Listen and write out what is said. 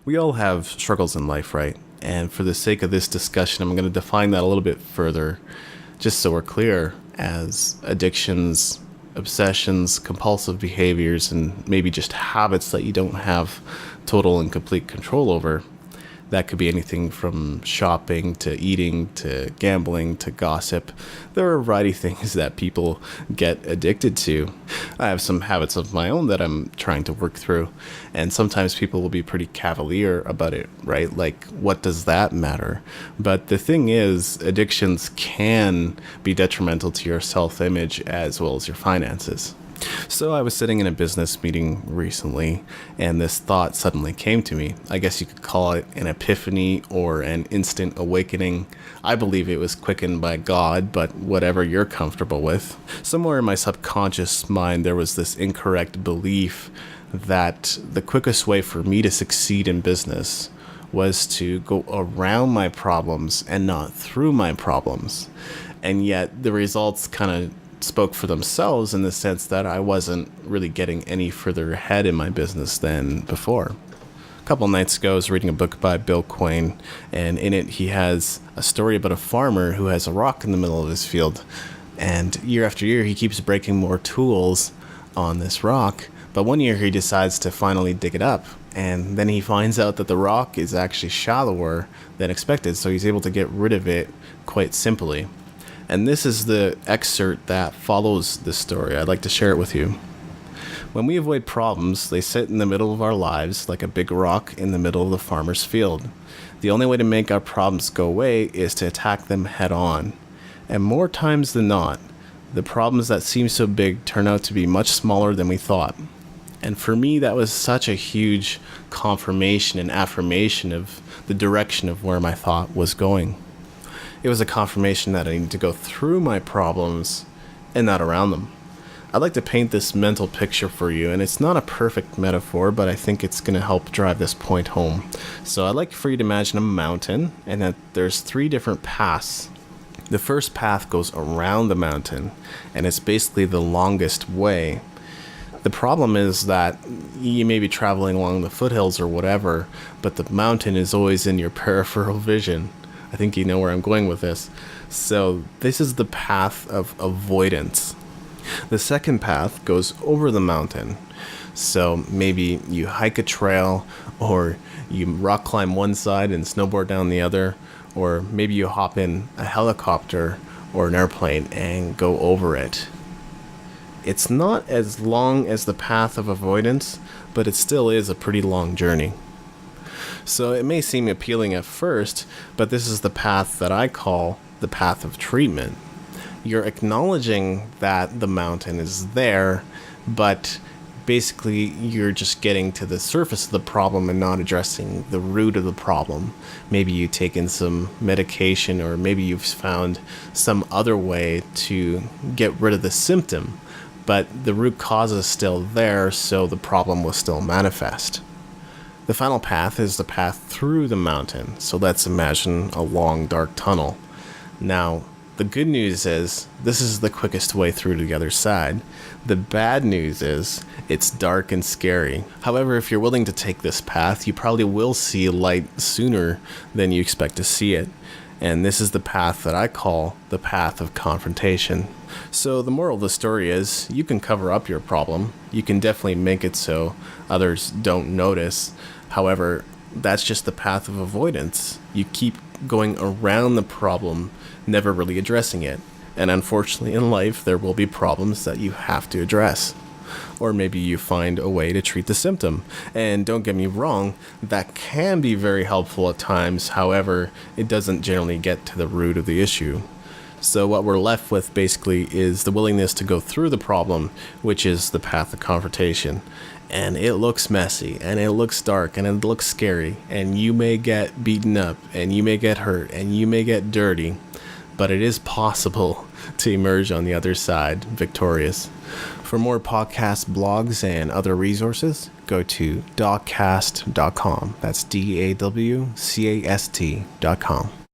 We all have struggles in life, right? And for the sake of this discussion, I'm going to define that a little bit further, just so we're clear, as addictions, obsessions, compulsive behaviors, and maybe just habits that you don't have total and complete control over. That could be anything from shopping to eating to gambling to gossip. There are a variety of things that people get addicted to. I have some habits of my own that I'm trying to work through, and sometimes people will be pretty cavalier about it, right? Like, what does that matter? But the thing is, addictions can be detrimental to your self-image as well as your finances. So I was sitting in a business meeting recently, and this thought suddenly came to me. I guess you could call it an epiphany or an instant awakening. I believe it was quickened by God, but whatever you're comfortable with. Somewhere in my subconscious mind, there was this incorrect belief that the quickest way for me to succeed in business was to go around my problems and not through my problems. And yet the results kind of spoke for themselves in the sense that I wasn't really getting any further ahead in my business than before. A couple nights ago, I was reading a book by Bill Quain, and in it he has a story about a farmer who has a rock in the middle of his field. And year after year, he keeps breaking more tools on this rock. But one year he decides to finally dig it up. And then he finds out that the rock is actually shallower than expected, so he's able to get rid of it quite simply. And this is the excerpt that follows this story. I'd like to share it with you. When we avoid problems, they sit in the middle of our lives like a big rock in the middle of the farmer's field. The only way to make our problems go away is to attack them head on. And more times than not, the problems that seem so big turn out to be much smaller than we thought. And for me, that was such a huge confirmation and affirmation of the direction of where my thought was going. It was a confirmation that I needed to go through my problems and not around them. I'd like to paint this mental picture for you, and it's not a perfect metaphor, but I think it's going to help drive this point home. So I'd like for you to imagine a mountain, and that there's 3 different paths. The first path goes around the mountain, and it's basically the longest way. The problem is that you may be traveling along the foothills or whatever, but the mountain is always in your peripheral vision. I think you know where I'm going with this. So this is the path of avoidance. The second path goes over the mountain. So maybe you hike a trail, or you rock climb one side and snowboard down the other, or maybe you hop in a helicopter or an airplane and go over it. It's not as long as the path of avoidance, but it still is a pretty long journey. So it may seem appealing at first, but this is the path that I call the path of treatment. You're acknowledging that the mountain is there, but basically you're just getting to the surface of the problem and not addressing the root of the problem. Maybe you take in some medication, or maybe you've found some other way to get rid of the symptom, but the root cause is still there, so the problem will still manifest. The final path is the path through the mountain. So let's imagine a long, dark tunnel. Now, the good news is this is the quickest way through to the other side. The bad news is it's dark and scary. However, if you're willing to take this path, you probably will see light sooner than you expect to see it. And this is the path that I call the path of confrontation. So the moral of the story is you can cover up your problem. You can definitely make it so others don't notice. However, that's just the path of avoidance. You keep going around the problem, never really addressing it. And unfortunately in life, there will be problems that you have to address. Or maybe you find a way to treat the symptom. And don't get me wrong, that can be very helpful at times. However, it doesn't generally get to the root of the issue. So what we're left with basically is the willingness to go through the problem, which is the path of confrontation. And it looks messy, and it looks dark, and it looks scary, and you may get beaten up, and you may get hurt, and you may get dirty, but it is possible to emerge on the other side victorious. For more podcasts, blogs, and other resources, go to dawcast.com. That's DAWCAST.com.